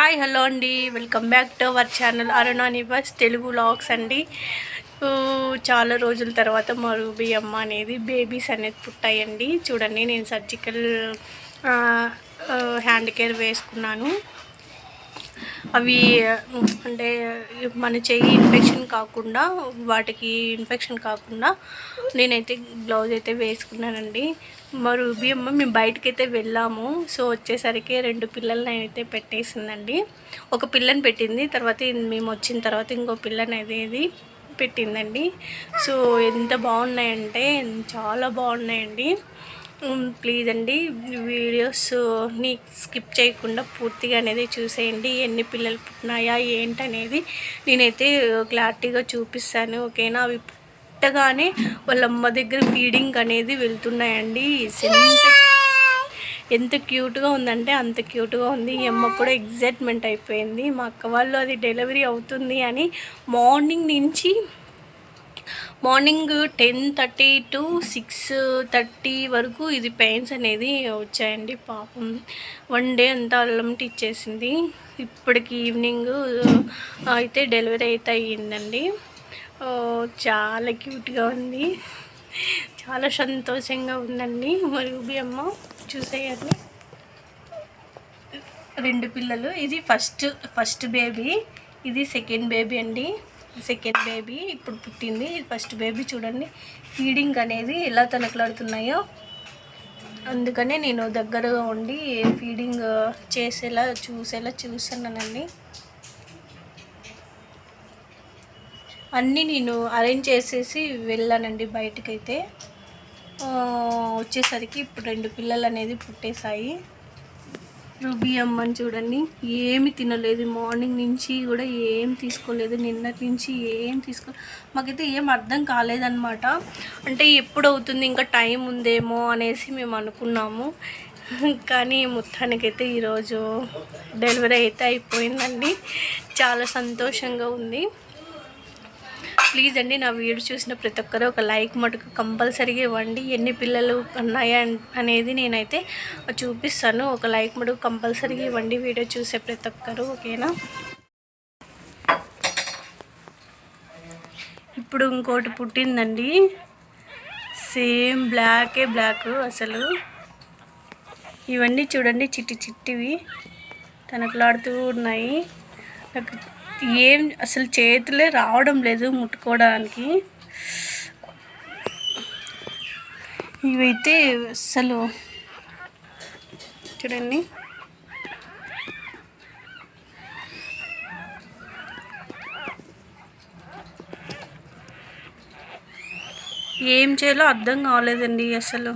Hi hello అండి, welcome back to our channel Aruna Nivas Telugu vlogs అండి. చాలా రోజుల తర్వాత మా రూబీ అమ్మ అనేది బేబీస్ అనేది పుట్టాయండి. చూడండి, నేను సర్జికల్ హ్యాండ్ కేర్ వేసుకున్నాను. అవి అంటే మన చెయ్యి ఇన్ఫెక్షన్ కాకుండా నేనైతే గ్లౌజ్ అయితే వేసుకున్నానండి. మా రూబీ అమ్మ మేము బయటకైతే వెళ్ళాము. సో వచ్చేసరికి 2 పిల్లల్ని అయితే పెట్టేసిందండి. ఒక పిల్లని పెట్టింది, తర్వాత మేము వచ్చిన తర్వాత ఇంకో పిల్లని అనేది పెట్టిందండి. సో ఎంత బాగున్నాయంటే చాలా బాగున్నాయండి. ప్లీజ్ అండి, వీడియోస్ని స్కిప్ చేయకుండా పూర్తిగా అనేది చూసేయండి. ఎన్ని పిల్లలు పుట్టినాయా ఏంటనేది నేనైతే క్లారిటీగా చూపిస్తాను, ఓకేనా. అవి పుట్టగానే వాళ్ళ అమ్మ దగ్గర ఫీడింగ్ అనేది వెళ్తున్నాయండి. ఎంత క్యూట్గా ఉందంటే అంత క్యూట్గా ఉంది. ఈ అమ్మ కూడా ఎగ్జైట్మెంట్ అయిపోయింది. మా అక్క వాళ్ళు అది డెలివరీ అవుతుంది అని మార్నింగ్ 10:30 to 6:30 వరకు ఇది పెయిన్స్ అనేది వచ్చాయండి. పాపం 1 డే అంతా అల్లంటి ఇచ్చేసింది. ఇప్పటికి ఈవినింగ్ అయితే డెలివరీ అయితే అయ్యిందండి. చాలా క్యూట్గా ఉంది, చాలా సంతోషంగా ఉందండి. మరి రూబీ అమ్మ చూసేయండి, 2 పిల్లలు. ఇది ఫస్ట్ బేబీ, ఇది సెకండ్ బేబీ అండి. సెకండ్ బేబీ ఇప్పుడు పుట్టింది. ఇది ఫస్ట్ బేబీ. చూడండి ఫీడింగ్ అనేది ఎలా తనకలాడుతున్నాయో, అందుకనే నేను దగ్గరగా ఉండి ఫీడింగ్ చూసేలా చూస్తున్నానండి. అన్నీ నేను అరేంజ్ చేసేసి వెళ్ళానండి బయటకైతే. వచ్చేసరికి ఇప్పుడు 2 పిల్లలు అనేది పుట్టేశాయి. రూబీ అమ్మని చూడండి, ఏమి తినలేదు. మార్నింగ్ నుంచి కూడా ఏం తీసుకోలేదు, నిన్నటి నుంచి ఏం మాకైతే ఏం అర్థం కాలేదన్నమాట. అంటే ఎప్పుడు అవుతుంది, ఇంకా టైం ఉందేమో అనేసి మేము అనుకున్నాము. కానీ మొత్తానికైతే ఈరోజు డెలివరీ అయితే అయిపోయిందండి. చాలా సంతోషంగా ఉంది. ప్లీజ్ అండి, నా వీడియో చూసిన ప్రతి ఒక్కరు ఒక లైక్ మటుకు కంపల్సరీగా ఇవ్వండి. ఎన్ని పిల్లలు ఉన్నాయా అనేది నేనైతే చూపిస్తాను. ఒక లైక్ మటుకు కంపల్సరీగా ఇవ్వండి వీడియో చూసే ప్రతి ఒక్కరు, ఓకేనా. ఇప్పుడు ఇంకోటి పుట్టిందండి, సేమ్ బ్లాక్ అసలు. ఇవన్నీ చూడండి చిట్టివి తనకులాడుతూ ఉన్నాయి. నాకు ఏం అసలు చేతులే రావడం లేదు ముట్టుకోవడానికి. ఇవైతే అసలు చూడండి, ఏం చేయాలో అర్థం కావలేదండి అసలు.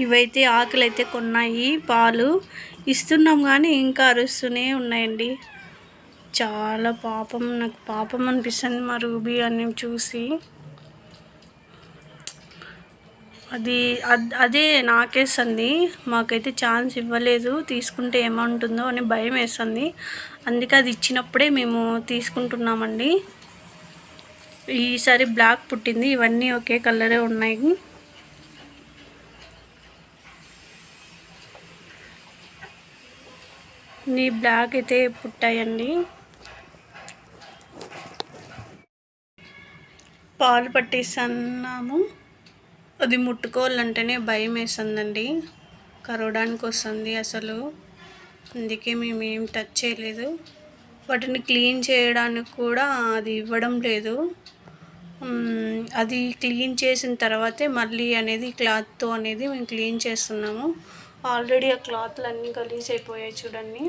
ఇవైతే ఆకలి అయితే కొన్నాయి, పాలు ఇస్తున్నాం కానీ ఇంకా అరుస్తూనే ఉన్నాయండి. చాలా నాకు పాపం అనిపిస్తుంది మా రూబీ అని చూసి. అదే నాకేస్తుంది, మాకైతే ఛాన్స్ ఇవ్వలేదు. తీసుకుంటే ఏమంటుందో అని భయం వేస్తుంది. అందుకే అది ఇచ్చినప్పుడే మేము తీసుకుంటున్నామండి. ఈసారి బ్లాక్ పుట్టింది, ఇవన్నీ ఒకే కలరే ఉన్నాయి. ఈ బ్లాక్ అయితే పుట్టాయండి. పాలు పట్టిస్తున్నాము. అది ముట్టుకోవాలంటేనే భయం వేస్తుందండి, కరవడానికి వస్తుంది అసలు. అందుకే మేము ఏం టచ్ చేయలేదు. వాటిని క్లీన్ చేయడానికి కూడా అది ఇవ్వడం లేదు. అది క్లీన్ చేసిన తర్వాతే మళ్ళీ అనేది క్లాత్తో అనేది మేము క్లీన్ చేస్తున్నాము. ఆల్రెడీ ఆ క్లాత్లు అన్నీ గలీజ్ అయిపోయాయి చూడండి.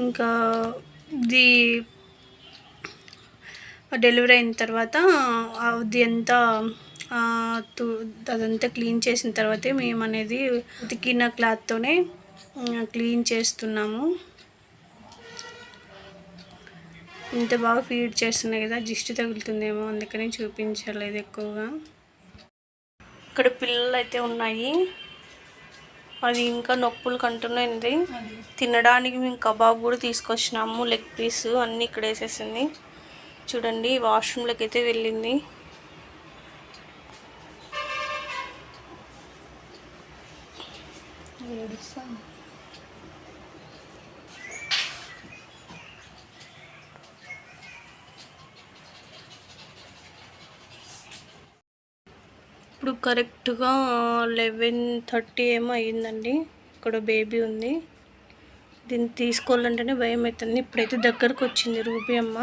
ఇంకా ఇది డెలివరీ అయిన తర్వాత అది అంతా అదంతా క్లీన్ చేసిన తర్వాతే మేము అనేది ఉతికిన క్లాత్తోనే క్లీన్ చేస్తున్నాము. ఇంత బాగా ఫీడ్ చేస్తున్నాయి కదా, దిష్టి తగులుతుందేమో అందుకని చూపించలేదు ఎక్కువగా. ఇక్కడ పిల్లలు అయితే ఉన్నాయి, అది ఇంకా నొప్పులు కంటున్నది. తినడానికి మేము కబాబ్ కూడా తీసుకొచ్చినాము, లెగ్ పీస్ అన్నీ ఇక్కడ వేసేసింది. చూడండి వాష్రూమ్లోకి అయితే వెళ్ళింది. ఇప్పుడు కరెక్ట్గా 11:30 ఏమో అయ్యిందండి. ఇక్కడ బేబీ ఉంది, దీన్ని తీసుకోవాలంటేనే భయం అవుతుంది. ఇప్పుడైతే దగ్గరకు వచ్చింది రూబీ అమ్మ.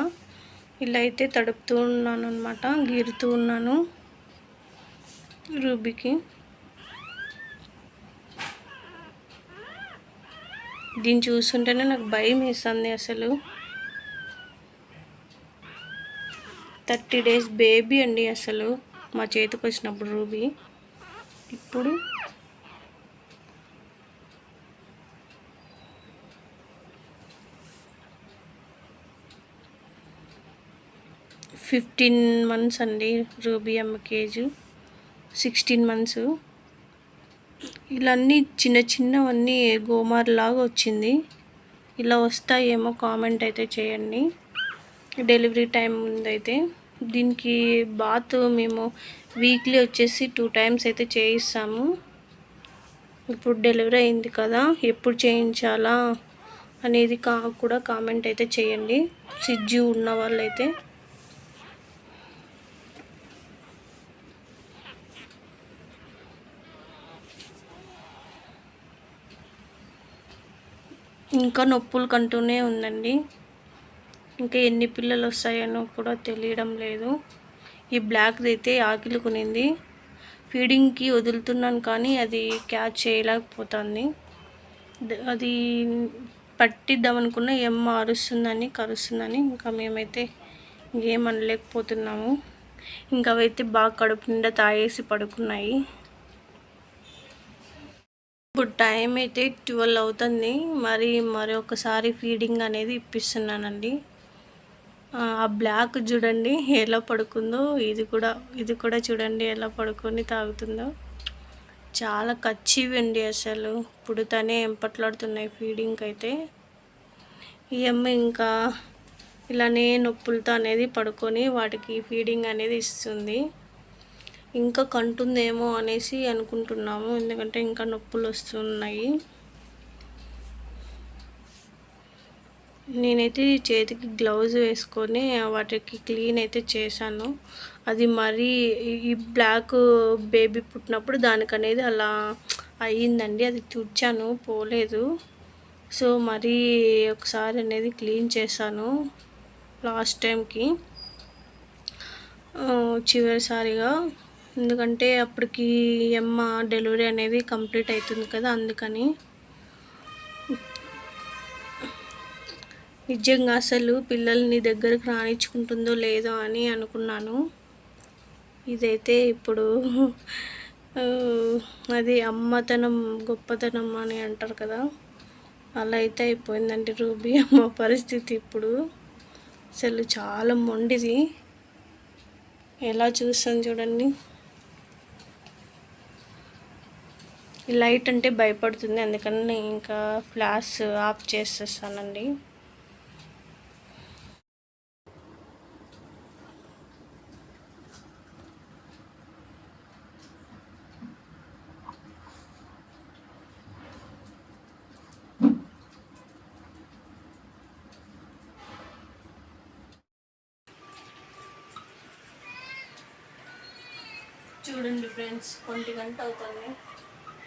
ఇలా అయితే తడుపుతూ ఉన్నాను అనమాట, గీరుతూ ఉన్నాను రూబీకి. దీన్ని చూస్తుంటేనే నాకు భయం వేస్తుంది అసలు. 30 days బేబీ అండి అసలు మా చేతికి వచ్చినప్పుడు రూబీ. ఇప్పుడు ఫిఫ్టీన్ months అండి రూబీ అమ్మకి ఏజ్. 16 months. ఇలా అన్నీ చిన్న చిన్నవన్నీ గోమార్లాగా వచ్చింది. ఇలా వస్తాయేమో కామెంట్ అయితే చేయండి. డెలివరీ టైం ముందైతే దీనికి బాత్ మేము వీక్లీ వచ్చేసి 2 times అయితే చేయిస్తాము. ఇప్పుడు డెలివరీ అయింది కదా, ఎప్పుడు చేయించాలా అనేది కూడా కామెంట్ అయితే చేయండి, సిజ్జు ఉన్న వాళ్ళైతే. ఇంకా నొప్పులు కంటూనే ఉందండి. ఇంకా ఎన్ని పిల్లలు వస్తాయనో కూడా తెలియడం లేదు. ఈ బ్లాక్ది అయితే ఆకిలి కొనింది, ఫీడింగ్కి వదులుతున్నాను కానీ అది క్యాచ్ చేయలేకపోతుంది. అది పట్టిద్దామనుకున్న ఎమ్మ అరుస్తుందని కరుస్తుందని ఇంకా మేమైతే ఇంకేం అనలేకపోతున్నాము. ఇంకా అవైతే బాగా కడుపు నిండా తాగేసి పడుకున్నాయి. ఇప్పుడు టైం అయితే 12 అవుతుంది. మరొకసారి ఫీడింగ్ అనేది ఇప్పిస్తున్నానండి. ఆ బ్లాక్ చూడండి ఎలా పడుకుందో, ఇది కూడా చూడండి ఎలా పడుకొని తాగుతుందో. చాలా కచ్చివండి అసలు. ఇప్పుడు తనే ఎంపట్లాడుతున్నాయి ఫీడింగ్కి అయితే. ఈ అమ్మ ఇంకా ఇలానే నొప్పులతో అనేది పడుకొని వాటికి ఫీడింగ్ అనేది ఇస్తుంది. ఇంకా కంటుందేమో అనేసి అనుకుంటున్నాము, ఎందుకంటే ఇంకా నొప్పులు వస్తున్నాయి. నేనైతే చేతికి గ్లౌజ్ వేసుకొని వాటికి క్లీన్ అయితే చేశాను. అది మరీ ఈ బ్లాక్ బేబీ పుట్టినప్పుడు దానికనేది అలా అయ్యిందండి, అది తుడిచాను పోలేదు. సో మరీ ఒకసారి అనేది క్లీన్ చేశాను లాస్ట్ టైంకి, చివరిసారిగా. ఎందుకంటే అప్పటికి అమ్మ డెలివరీ అనేది కంప్లీట్ అవుతుంది కదా, అందుకని. నిజంగా అసలు పిల్లల్ని దగ్గరకు రానిచ్చుకుంటుందో లేదో అని అనుకున్నాను. ఇదైతే ఇప్పుడు అది అమ్మతనం గొప్పతనం అని అంటారు కదా, అలా అయితే అయిపోయిందండి రూబీ అమ్మ పరిస్థితి ఇప్పుడు. అసలు చాలా మొండిది, ఎలా చూస్తాను చూడండి. ఈ లైట్ అంటే భయపడుతుంది, అందుకని నేను ఇంకా ఫ్లాష్ ఆఫ్ చేసేస్తానండి. చూడండి ఫ్రెండ్స్, 1 గంట అవుతుంది.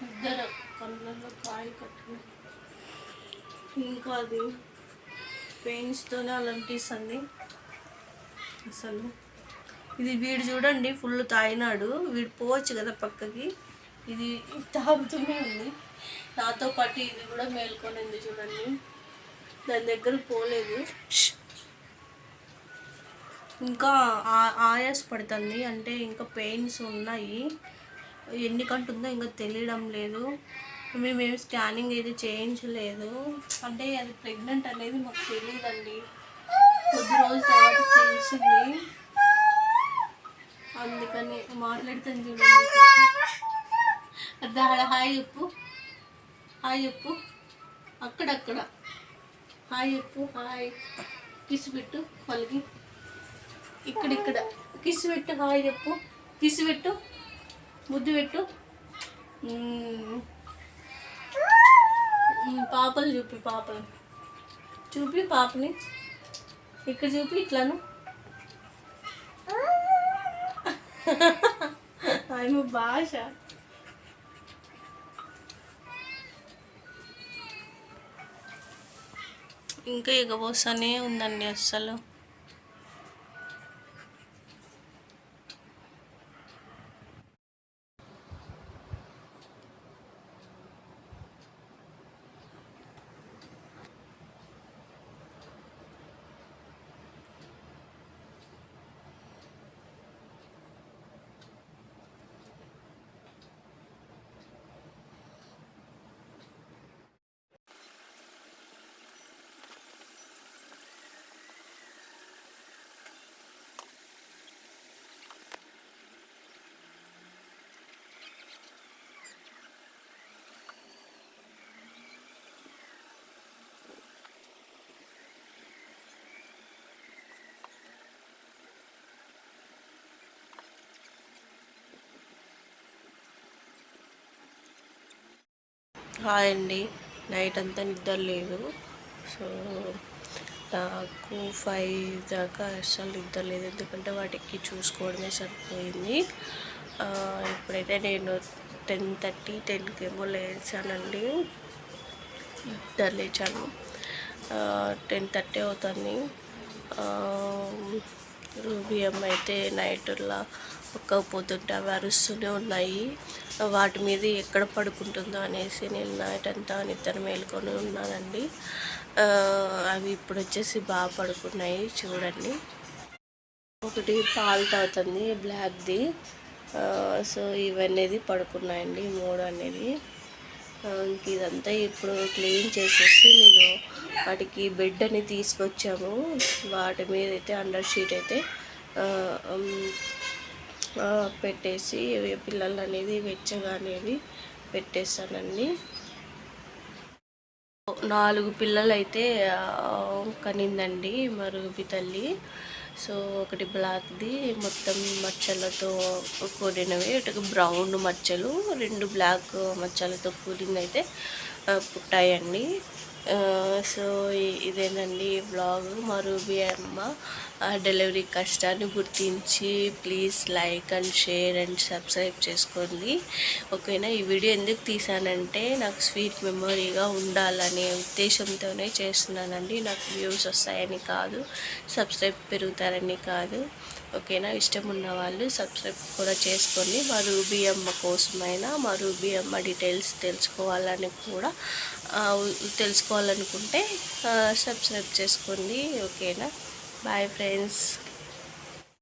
ఇద్దరు కళ్ళల్లో కాయ కట్టుకుని ఇంకా అది పెయిన్స్తోనే అలా అనిపిస్తుంది అసలు. ఇది వీడు చూడండి ఫుల్ తాగినాడు, వీడు పోవచ్చు కదా పక్కకి, ఇది తాగుతూనే ఉంది. నాతో పాటు ఇది కూడా మేల్కొనింది చూడండి. దాని దగ్గర పోలేదు. ఇంకా ఆయాస్ పడుతుంది, అంటే ఇంకా పెయిన్స్ ఉన్నాయి. ఎన్ని కంటుందో ఇంకా తెలియడం లేదు. మేమేమి స్కానింగ్ ఏది చేయించలేదు, అంటే అది ప్రెగ్నెంట్ అనేది మాకు తెలియదండి. కొద్ది రోజుల తర్వాత తెలిసింది, అందుకని మాట్లాడుతాను చూడండి. అక్కడ హాయ్ చెప్పు, హాయ్ చెప్పు, అక్కడక్కడ హాయ్ చెప్పు, హాయ్ కిస్ పెట్టు వాళ్ళకి, ఇక్కడిక్కడ కిస్ పెట్టు, హాయ్ చెప్పు, కిస్ పెట్టు, ముద్దు పెట్టు. పాపలు చూపి, పాపలు చూపి, పాపని ఇక్కడ చూపి, ఇట్లాను. ఆయమ భాష. ఇంకా ఎగబోస్తూనే ఉందండి అస్సలు. హాయ్ అండి, నైట్ అంతా నిద్ర లేదు. సో నాకు 5 దాకా అస్సలు నిద్ర లేదు, ఎందుకంటే వాటికి చూసుకోవడమే సరిపోయింది. ఇప్పుడైతే నేను 10:30 10కి ఏమో లేచానండి, నిద్ర లేచాను. 10:30 అవుతుంది. రూబీ అమ్మ అయితే నైట్లా ఒక్కపోతుంటే అవి అరుస్తూనే ఉన్నాయి. వాటి మీద ఎక్కడ పడుకుంటుందో అనేసి నేను నైట్ అంతా నిద్ర మేలుకొని ఉన్నానండి. అవి ఇప్పుడు వచ్చేసి బాగా పడుకున్నాయి చూడండి. ఒకటి పాలు తాగుతుంది బ్లాక్ది. సో ఇవన్నీ పడుకున్నాయండి, 3 అనేది. ఇంక ఇదంతా ఇప్పుడు క్లీన్ చేసేసి నేను వాటికి బెడ్ అని తీసుకొచ్చాము. వాటి మీద అయితే అండర్ షీట్ అయితే పెట్టేసి పిల్లలు అనేది వెచ్చగా అనేది పెట్టేస్తానండి. 4 పిల్లలు అయితే కనిందండి మా రూబీ తల్లి. సో ఒకటి బ్లాక్ది మొత్తం మచ్చలతో కూడినవి, ఒకటి బ్రౌన్ మచ్చలు, 2 బ్లాక్ మచ్చలతో కూడింది అయితే పుట్టాయండి. సో ఇదేనండి బ్లాగ్. మా రూబీ అమ్మ డెలివరీ కష్టాన్ని గుర్తించి please like and share and subscribe చేసుకోండి. ఓకేనా. ఈ వీడియో ఎందుకు తీసానంటే నాకు స్వీట్ మెమొరీగా ఉండాలనే ఉద్దేశంతోనే చేస్తున్నానండి. నాకు వ్యూస్ వస్తాయని కాదు, సబ్స్క్రైబ్ పెరుగుతారని కాదు. ఓకేనా. ఇష్టం ఉన్న వాళ్ళు సబ్స్క్రైబ్ కూడా చేసుకోండి. మా రూబీ అమ్మ కోసమైనా, మా రూబీ అమ్మ డీటెయిల్స్ తెలుసుకోవాలని కూడా తెలుసుకోవాలనుకుంటే సబ్స్క్రైబ్ చేసుకోండి. ఓకేనా. Bye friends.